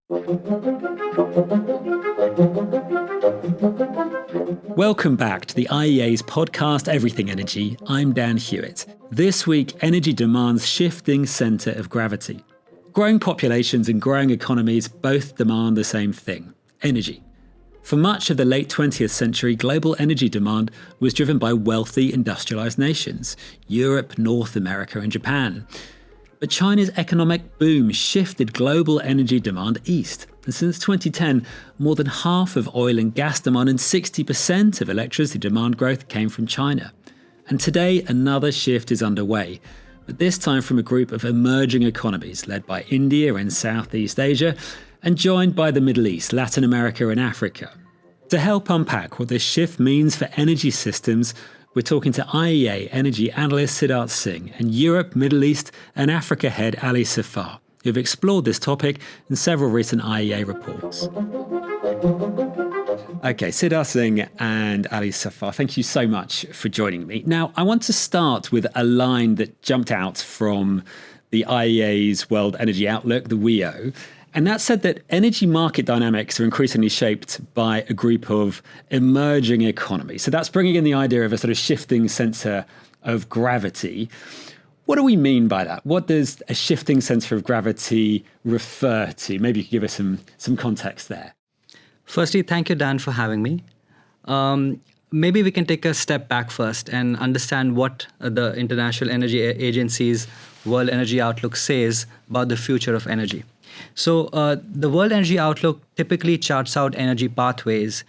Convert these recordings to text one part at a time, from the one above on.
Welcome back to the IEA's podcast Everything Energy. I'm Dan Hewitt. This week, energy demand's shifting centre of gravity. Growing populations and growing economies both demand the same thing: energy. For much of the late 20th century, global energy demand was driven by wealthy industrialised nations: Europe, North America and Japan. But China's economic boom shifted global energy demand east. And since 2010, more than half of oil and gas demand and 60% of electricity demand growth came from China. And today, another shift is underway, but this time from a group of emerging economies led by India and Southeast Asia, and joined by the Middle East, Latin America and Africa. To help unpack what this shift means for energy systems, we're talking to IEA energy analyst Siddharth Singh and Europe, Middle East and Africa head Ali Safar, who've explored this topic in several recent IEA reports. Okay, Siddharth Singh and Ali Safar, thank you so much for joining me. Now, I want to start with a line that jumped out from the IEA's World Energy Outlook, the WEO, and that said that energy market dynamics are increasingly shaped by a group of emerging economies. So that's bringing in the idea of a sort of shifting centre of gravity. What do we mean by that? What does a shifting centre of gravity refer to? Maybe you could give us some context there. Firstly, thank you, Dan, for having me. Maybe we can take a step back first and understand what the International Energy Agency's World Energy Outlook says about the future of energy. So the World Energy Outlook typically charts out energy pathways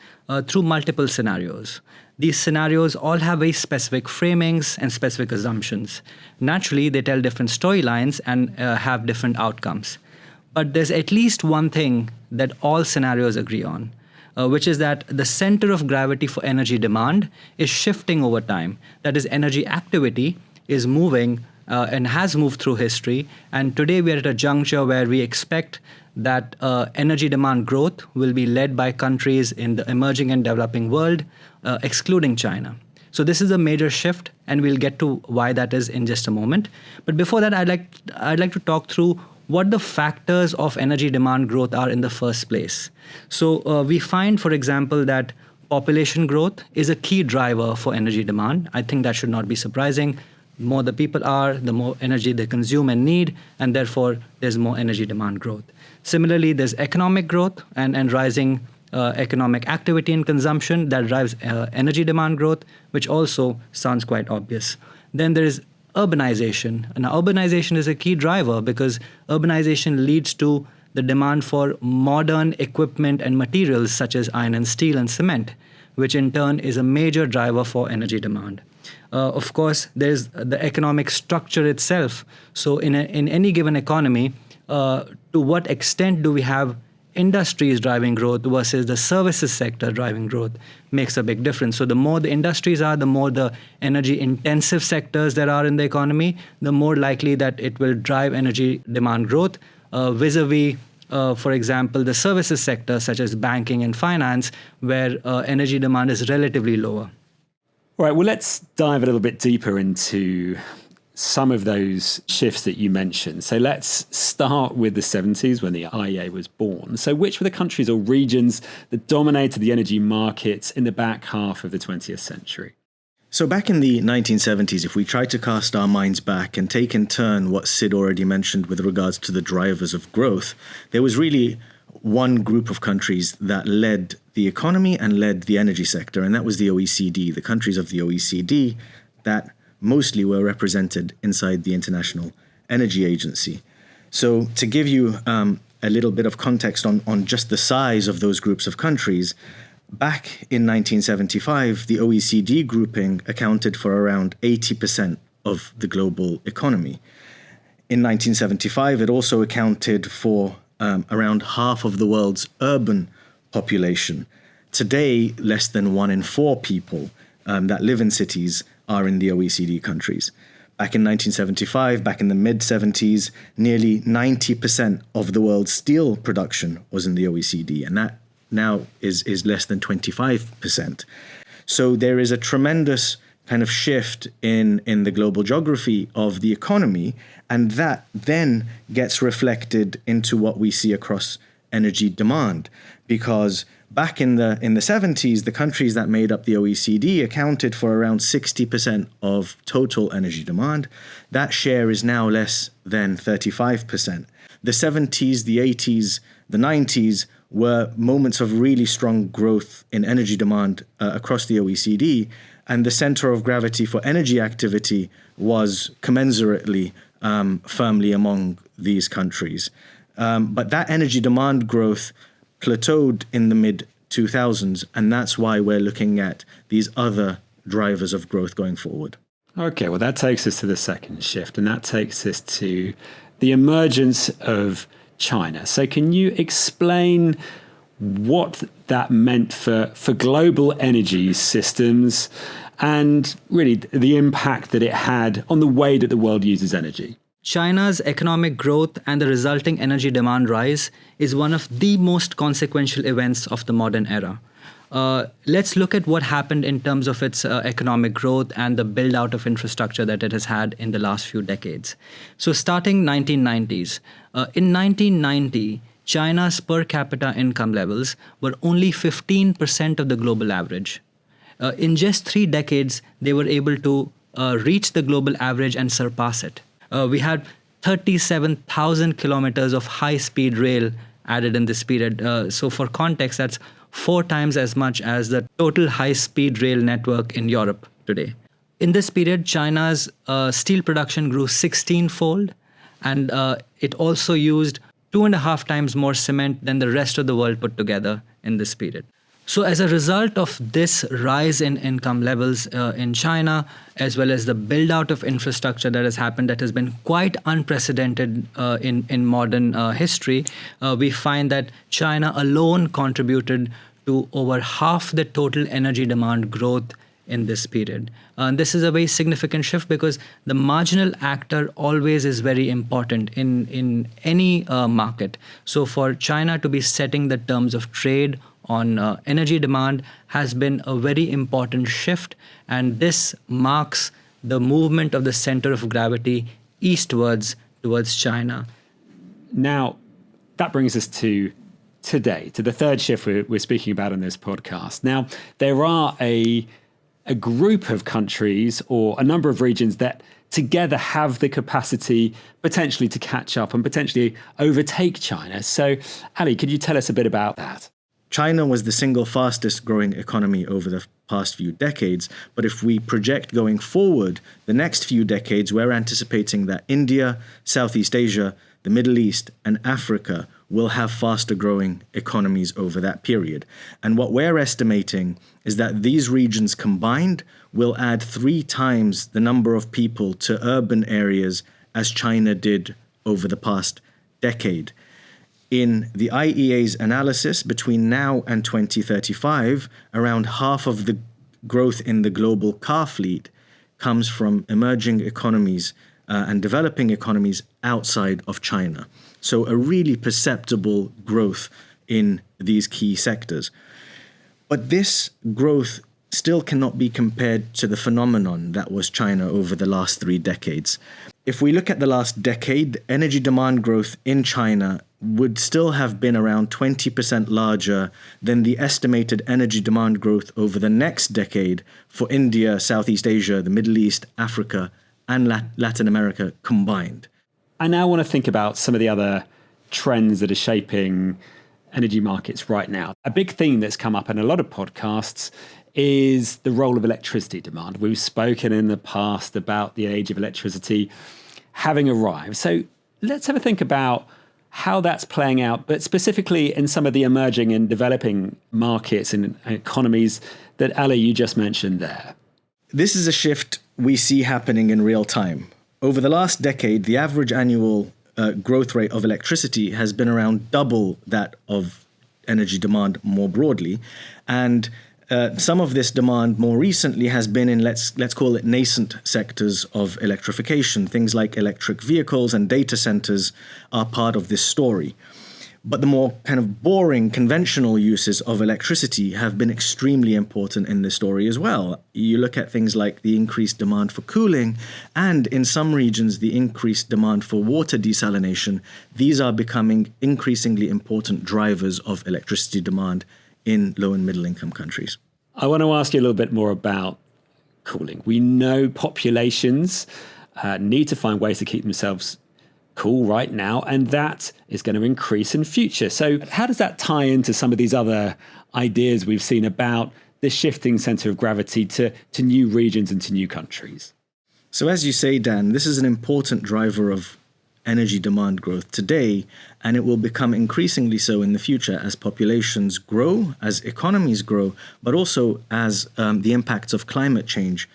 through multiple scenarios. These scenarios all have very specific framings and specific assumptions. Naturally, they tell different storylines and have different outcomes. But there's at least one thing that all scenarios agree on, which is that the center of gravity for energy demand is shifting over time. That is, energy activity is moving and has moved through history. And today we are at a juncture where we expect that energy demand growth will be led by countries in the emerging and developing world, excluding China. So this is a major shift, and we'll get to why that is in just a moment. But before that, I'd like to talk through what the factors of energy demand growth are in the first place. So we find, for example, that population growth is a key driver for energy demand. I think that should not be surprising. The more the people are, the more energy they consume and need, and therefore there's more energy demand growth. Similarly, there's economic growth and rising economic activity and consumption that drives energy demand growth, which also sounds quite obvious. Then there is urbanization. Now, urbanization is a key driver because urbanization leads to the demand for modern equipment and materials such as iron and steel and cement, which in turn is a major driver for energy demand. Of course, there's the economic structure itself. So in any given economy, to what extent do we have industries driving growth versus the services sector driving growth makes a big difference. So the more the industries are, the more the energy intensive sectors there are in the economy, the more likely that it will drive energy demand growth vis-a-vis, for example, the services sector such as banking and finance, where energy demand is relatively lower. All right, well, let's dive a little bit deeper into some of those shifts that you mentioned. So let's start with the 70s when the IEA was born. So which were the countries or regions that dominated the energy markets in the back half of the 20th century? So back in the 1970s, if we try to cast our minds back and take in turn what Sid already mentioned with regards to the drivers of growth, there was really one group of countries that led the economy and led the energy sector, and that was the OECD, the countries of the OECD that mostly were represented inside the International Energy Agency. So to give you a little bit of context on just the size of those groups of countries, back in 1975, the OECD grouping accounted for around 80% of the global economy. In 1975, it also accounted for around half of the world's urban population. Today, less than 1 in 4 people that live in cities are in the OECD countries. Back in 1975, back in the mid-70s, nearly 90% of the world's steel production was in the OECD, and that now is less than 25%. So there is a tremendous kind of shift in the global geography of the economy, and that then gets reflected into what we see across energy demand, because back in the 70s, the countries that made up the OECD accounted for around 60% of total energy demand. That share is now less than 35%. The 70s, the 80s, the 90s were moments of really strong growth in energy demand across the OECD, and the center of gravity for energy activity was commensurately firmly among these countries. But that energy demand growth plateaued in the mid-2000s, and that's why we're looking at these other drivers of growth going forward. Okay, well, that takes us to the second shift, and that takes us to the emergence of China. So can you explain what that meant for global energy systems and really the impact that it had on the way that the world uses energy? China's economic growth and the resulting energy demand rise is one of the most consequential events of the modern era. Let's look at what happened in terms of its economic growth and the build out of infrastructure that it has had in the last few decades. So starting 1990s, in 1990, China's per capita income levels were only 15% of the global average. In just 3 decades, they were able to reach the global average and surpass it. We had 37,000 kilometers of high-speed rail added in this period. So for context, that's 4 times as much as the total high-speed rail network in Europe today. In this period, China's steel production grew 16-fold, and it also used 2.5 times more cement than the rest of the world put together in this period. So as a result of this rise in income levels in China, as well as the build out of infrastructure that has happened, that has been quite unprecedented in modern history, we find that China alone contributed to over half the total energy demand growth in this period. And this is a very significant shift because the marginal actor always is very important in any market. So for China to be setting the terms of trade on energy demand has been a very important shift, and this marks the movement of the center of gravity eastwards towards China. Now, that brings us to today, to the third shift we're speaking about in this podcast. Now, there are a group of countries or a number of regions that together have the capacity potentially to catch up and potentially overtake China. So, Ali, could you tell us a bit about that? China was the single fastest growing economy over the past few decades. But if we project going forward, the next few decades, we're anticipating that India, Southeast Asia, the Middle East, and Africa will have faster growing economies over that period. And what we're estimating is that these regions combined will add 3 times the number of people to urban areas as China did over the past decade. In the IEA's analysis, between now and 2035, around half of the growth in the global car fleet comes from emerging economies and developing economies outside of China. So a really perceptible growth in these key sectors. But this growth still cannot be compared to the phenomenon that was China over the last 3 decades. If we look at the last decade, energy demand growth in China would still have been around 20% larger than the estimated energy demand growth over the next decade for India, Southeast Asia, the Middle East, Africa, and Latin America combined. I now want to think about some of the other trends that are shaping energy markets right now. A big theme that's come up in a lot of podcasts is the role of electricity demand. We've spoken in the past about the age of electricity having arrived. So let's have a think about how that's playing out, but specifically in some of the emerging and developing markets and economies that Ali, you just mentioned there. This is a shift we see happening in real time. Over the last decade, the average annual growth rate of electricity has been around double that of energy demand more broadly. And some of this demand more recently has been in, let's call it, nascent sectors of electrification. Things like electric vehicles and data centers are part of this story. But the more kind of boring, conventional uses of electricity have been extremely important in this story as well. You look at things like the increased demand for cooling, and in some regions, the increased demand for water desalination. These are becoming increasingly important drivers of electricity demand in low and middle income countries. I want to ask you a little bit more about cooling. We know populations need to find ways to keep themselves cool right now, and that is going to increase in future. So how does that tie into some of these other ideas we've seen about this shifting center of gravity to new regions and to new countries? So as you say, Dan, this is an important driver of energy demand growth today, and it will become increasingly so in the future as populations grow, as economies grow, but also as the impacts of climate change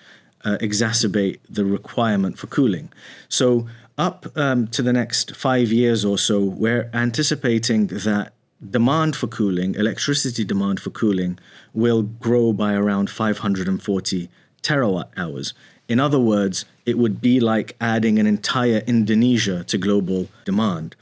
exacerbate the requirement for cooling. So up to the next 5 years or so, we're anticipating that demand for cooling, electricity demand for cooling, will grow by around 540 terawatt hours. In other words, it would be like adding an entire Indonesia to global demand.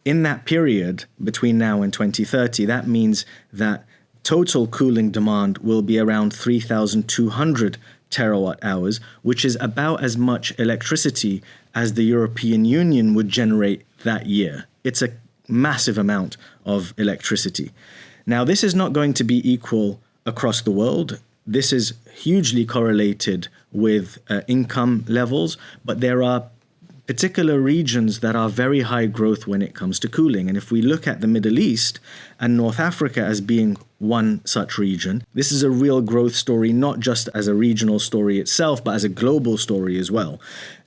In that period, between now and 2030, that means that total cooling demand will be around 3,200 terawatt hours, which is about as much electricity as the European Union would generate that year. It's a massive amount of electricity. Now, this is not going to be equal across the world. This is hugely correlated with income levels, but there are particular regions that are very high growth when it comes to cooling. And if we look at the Middle East and North Africa as being one such region, this is a real growth story, not just as a regional story itself, but as a global story as well.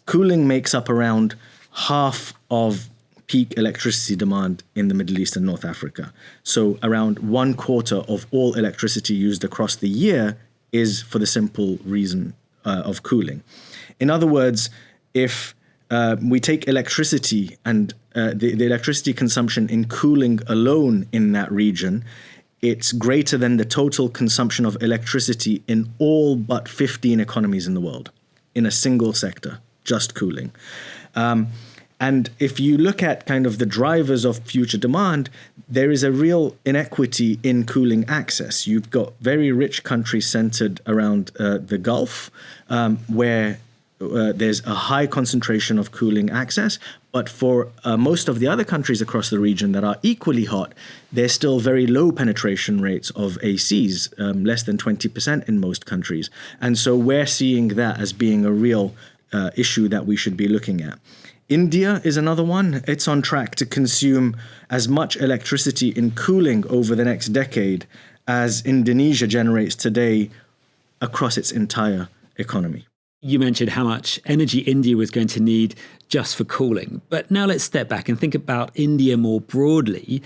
Cooling makes up around half of peak electricity demand in the Middle East and North Africa. So around 1/4 of all electricity used across the year is for the simple reason of cooling. In other words, if we take electricity and the electricity consumption in cooling alone in that region, it's greater than the total consumption of electricity in all but 15 economies in the world, in a single sector, just cooling. And if you look at kind of the drivers of future demand, there is a real inequity in cooling access. You've got very rich countries centered around the Gulf, where there's a high concentration of cooling access. But for most of the other countries across the region that are equally hot, there's still very low penetration rates of ACs, less than 20% in most countries. And so we're seeing that as being a real issue that we should be looking at. India is another one. It's on track to consume as much electricity in cooling over the next decade as Indonesia generates today across its entire economy. You mentioned how much energy India was going to need just for cooling. But now let's step back and think about India more broadly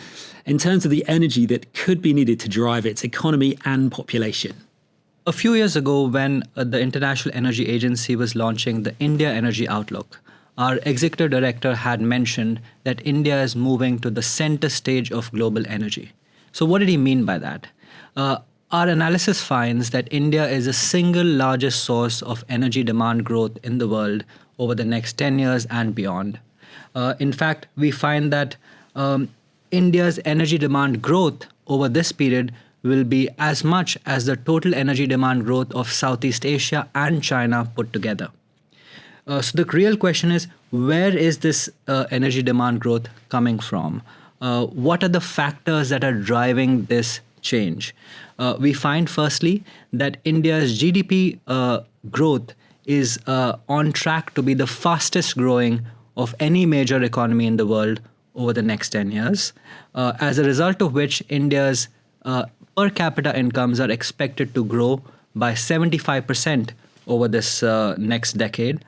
in terms of the energy that could be needed to drive its economy and population. A few years ago, when the International Energy Agency was launching the India Energy Outlook, our executive director had mentioned that India is moving to the center stage of global energy. So what did he mean by that? Our analysis finds that India is the single largest source of energy demand growth in the world over the next 10 years and beyond. In fact, we find that India's energy demand growth over this period will be as much as the total energy demand growth of Southeast Asia and China put together. So the real question is, where is this energy demand growth coming from? What are the factors that are driving this change? We find firstly that India's GDP growth is on track to be the fastest growing of any major economy in the world over the next 10 years, as a result of which India's per capita incomes are expected to grow by 75% over this next decade.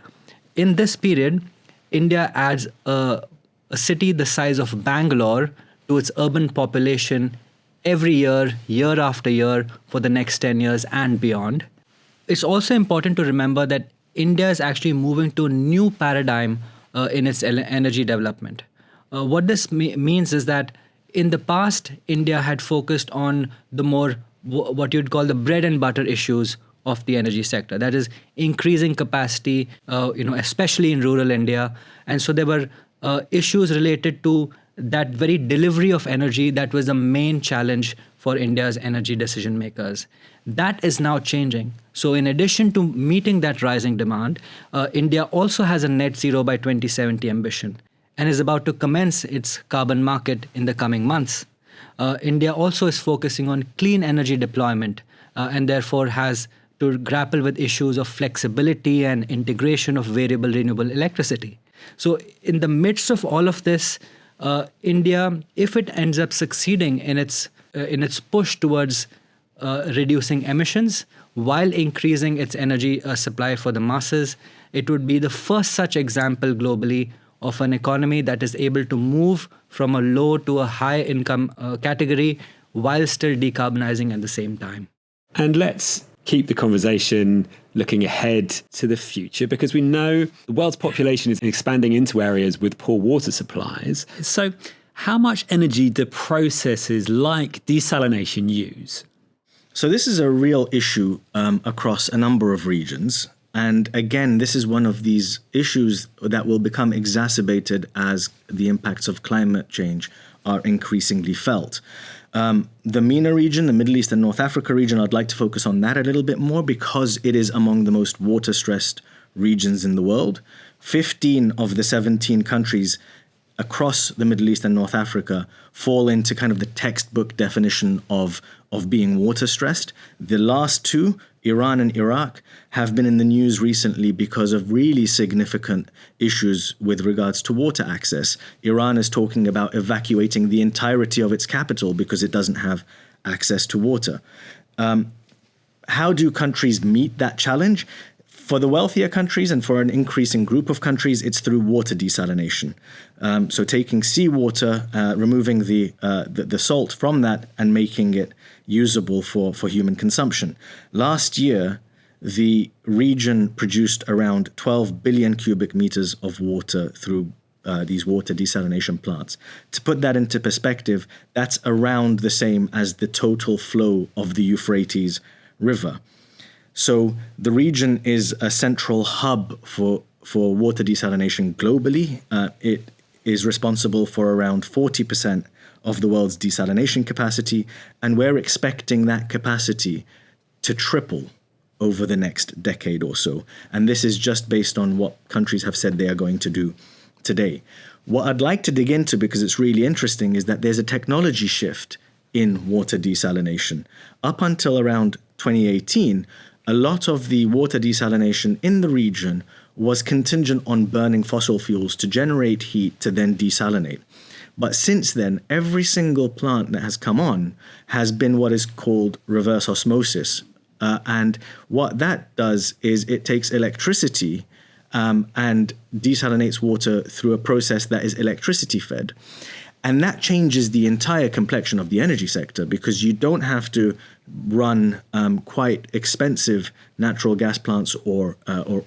In this period, India adds a city the size of Bangalore to its urban population every year, year after year, for the next 10 years and beyond. It's also important to remember that India is actually moving to a new paradigm in its energy development. What this means is that in the past, India had focused on the more what you'd call the bread and butter issues of the energy sector. That is increasing capacity, especially in rural India. And so there were issues related to that very delivery of energy that was the main challenge for India's energy decision makers. That is now changing. So in addition to meeting that rising demand, India also has a net zero by 2070 ambition and is about to commence its carbon market in the coming months. India also is focusing on clean energy deployment and therefore has to grapple with issues of flexibility and integration of variable renewable electricity. So in the midst of all of this, India, if it ends up succeeding in its push towards reducing emissions while increasing its energy supply for the masses, it would be the first such example globally of an economy that is able to move from a low to a high income category while still decarbonizing at the same time. And let's keep the conversation looking ahead to the future, because we know the world's population is expanding into areas with poor water supplies. So how much energy do processes like desalination use? So this is a real issue across a number of regions. And again, this is one of these issues that will become exacerbated as the impacts of climate change are increasingly felt. The MENA region, the Middle East and North Africa region, I'd like to focus on that a little bit more because it is among the most water-stressed regions in the world. 15 of the 17 countries across the Middle East and North Africa fall into kind of the textbook definition of being water-stressed. The last two, Iran and Iraq, have been in the news recently because of really significant issues with regards to water access. Iran is talking about evacuating the entirety of its capital because it doesn't have access to water. How do countries meet that challenge? For the wealthier countries and for an increasing group of countries, it's through water desalination. So taking seawater, removing the salt from that and making it usable for human consumption. Last year, the region produced around 12 billion cubic meters of water through these water desalination plants. To put that into perspective, that's around the same as the total flow of the Euphrates River. So the region is a central hub for water desalination globally. It is responsible for around 40% of the world's desalination capacity, and we're expecting that capacity to triple over the next decade or so. And this is just based on what countries have said they are going to do today. What I'd like to dig into, because it's really interesting, is that there's a technology shift in water desalination. Up until around 2018, a lot of the water desalination in the region was contingent on burning fossil fuels to generate heat to then desalinate. But since then, every single plant that has come on has been what is called reverse osmosis. And what that does is it takes electricity and desalinates water through a process that is electricity fed. And that changes the entire complexion of the energy sector because you don't have to run quite expensive natural gas plants or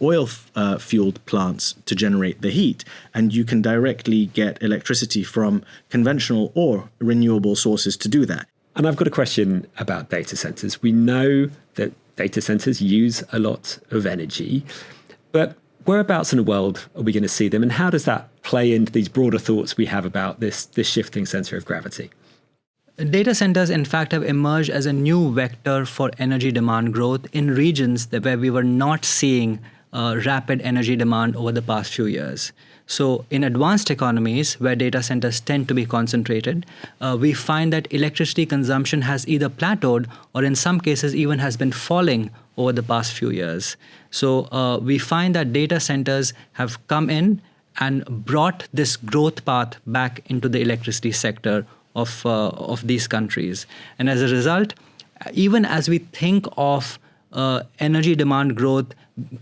oil-fueled plants to generate the heat. And you can directly get electricity from conventional or renewable sources to do that. And I've got a question about data centers. We know that data centers use a lot of energy, but whereabouts in the world are we going to see them? And how does that play into these broader thoughts we have about this shifting center of gravity? Data centers, in fact, have emerged as a new vector for energy demand growth in regions where we were not seeing rapid energy demand over the past few years. So in advanced economies, where data centers tend to be concentrated, we find that electricity consumption has either plateaued or in some cases even has been falling over the past few years. So we find that data centers have come in and brought this growth path back into the electricity sector of these countries. And as a result, even as we think of energy demand growth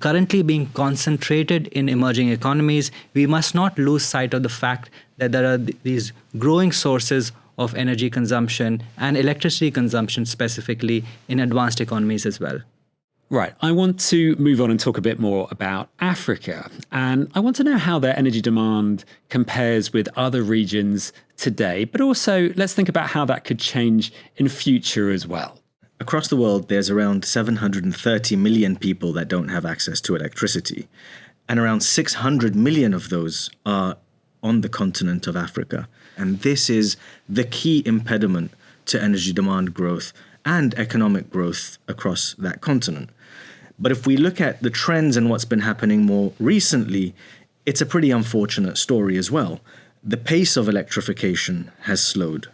currently being concentrated in emerging economies, we must not lose sight of the fact that there are these growing sources of energy consumption and electricity consumption specifically in advanced economies as well. Right. I want to move on and talk a bit more about Africa. And I want to know how their energy demand compares with other regions today, but also let's think about how that could change in future as well. Across the world, there's around 730 million people that don't have access to electricity. And around 600 million of those are on the continent of Africa. And this is the key impediment to energy demand growth and economic growth across that continent. But if we look at the trends and what's been happening more recently, it's a pretty unfortunate story as well. The pace of electrification has slowed.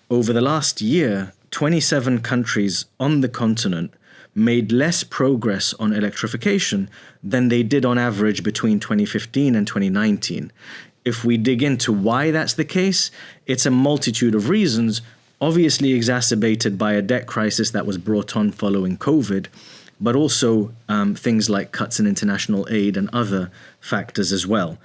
Over the last year, 27 countries on the continent made less progress on electrification than they did on average between 2015 and 2019. If we dig into why that's the case, it's a multitude of reasons, obviously exacerbated by a debt crisis that was brought on following COVID, but also things like cuts in international aid and other factors as well.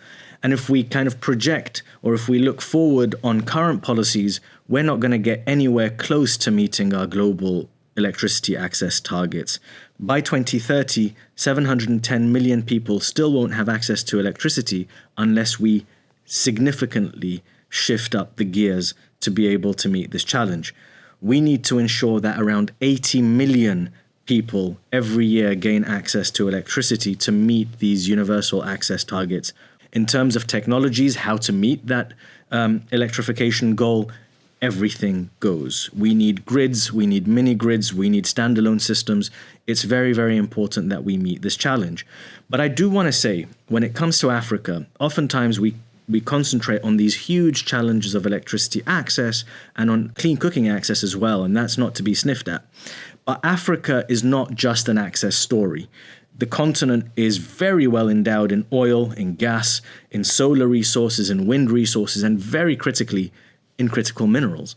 And if we kind of project, or if we look forward on current policies, we're not going to get anywhere close to meeting our global electricity access targets. By 2030, 710 million people still won't have access to electricity unless we significantly shift up the gears to be able to meet this challenge. We need to ensure that around 80 million people every year gain access to electricity to meet these universal access targets. In terms of technologies, how to meet that electrification goal, everything goes. We need grids, we need mini grids, we need standalone systems. It's very, very important that we meet this challenge. But I do want to say, when it comes to Africa, oftentimes we concentrate on these huge challenges of electricity access and on clean cooking access as well, and that's not to be sniffed at. But Africa is not just an access story. The continent is very well endowed in oil, in gas, in solar resources, in wind resources, and very critically, in critical minerals.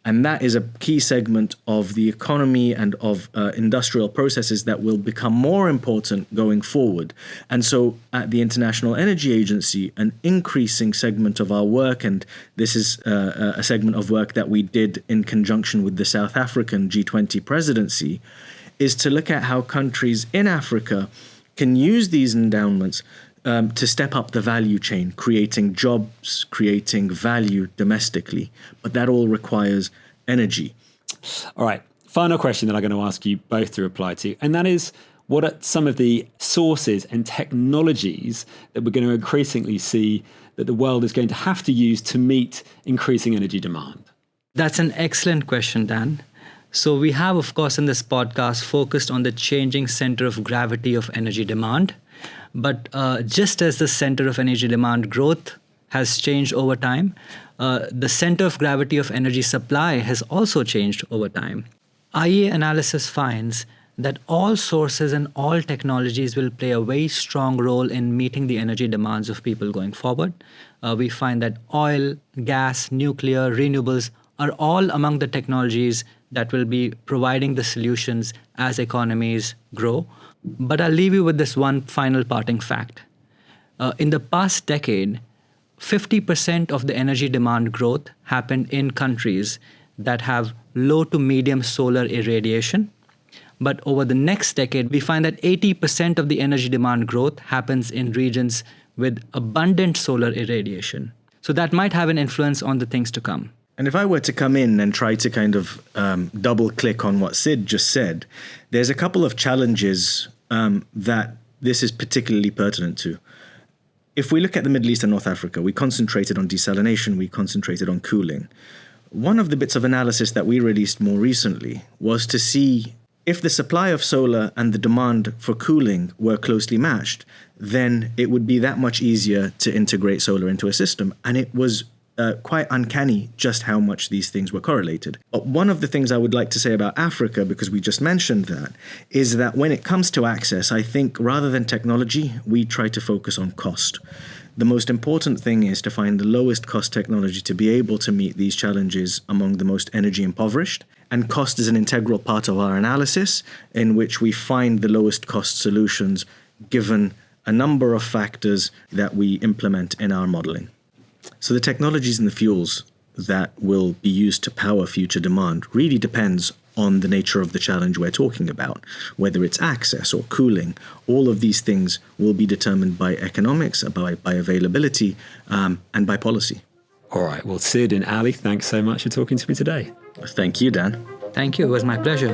And that is a key segment of the economy and of industrial processes that will become more important going forward. And so at the International Energy Agency, an increasing segment of our work, and this is a segment of work that we did in conjunction with the South African G20 presidency, is to look at how countries in Africa can use these endowments to step up the value chain, creating jobs, creating value domestically. But that all requires energy. All right. Final question that I'm going to ask you both to reply to. And that is, what are some of the sources and technologies that we're going to increasingly see that the world is going to have to use to meet increasing energy demand? That's an excellent question, Dan. So we have, of course, in this podcast focused on the changing center of gravity of energy demand. But just as the center of energy demand growth has changed over time, the center of gravity of energy supply has also changed over time. IEA analysis finds that all sources and all technologies will play a very strong role in meeting the energy demands of people going forward. We find that oil, gas, nuclear, renewables are all among the technologies that will be providing the solutions as economies grow. But I'll leave you with this one final parting fact. In the past decade, 50% of the energy demand growth happened in countries that have low to medium solar irradiation. But over the next decade, we find that 80% of the energy demand growth happens in regions with abundant solar irradiation. So that might have an influence on the things to come. And if I were to come in and try to kind of double click on what Sid just said, there's a couple of challenges that this is particularly pertinent to. If we look at the Middle East and North Africa, we concentrated on desalination, we concentrated on cooling. One of the bits of analysis that we released more recently was to see if the supply of solar and the demand for cooling were closely matched, then it would be that much easier to integrate solar into a system. And it was quite uncanny just how much these things were correlated. But one of the things I would like to say about Africa, because we just mentioned that, is that when it comes to access, I think rather than technology, we try to focus on cost. The most important thing is to find the lowest cost technology to be able to meet these challenges among the most energy impoverished. And cost is an integral part of our analysis, in which we find the lowest cost solutions given a number of factors that we implement in our modeling. So the technologies and the fuels that will be used to power future demand really depends on the nature of the challenge we're talking about, whether it's access or cooling. All of these things will be determined by economics, by availability, and by policy. All right. Well, Sid and Ali, thanks so much for talking to me today. Thank you, Dan. Thank you. It was my pleasure.